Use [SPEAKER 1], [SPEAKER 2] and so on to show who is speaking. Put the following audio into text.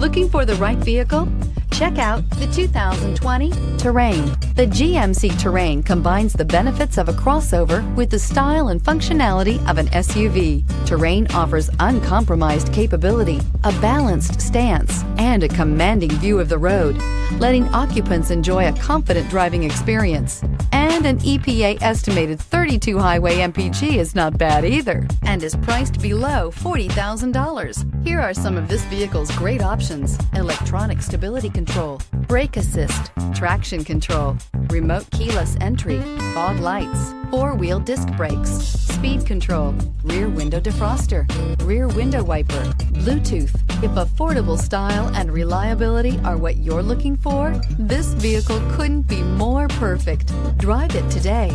[SPEAKER 1] Looking for the right vehicle? Check out the 2020 Terrain. The GMC Terrain combines the benefits of a crossover with the style and functionality of an SUV. Terrain offers uncompromised capability, a balanced stance, and a commanding view of the road, letting occupants enjoy a confident driving experience. And an EPA estimated 32 highway MPG is not bad either, and is priced below $40,000. Here are some of this vehicle's great options: electronic stability control, brake assist, traction control, remote keyless entry, fog lights, four-wheel disc brakes, speed control, rear window defroster, rear window wiper, Bluetooth. If affordable style and reliability are what you're looking for, this vehicle couldn't be more perfect. Drive it today.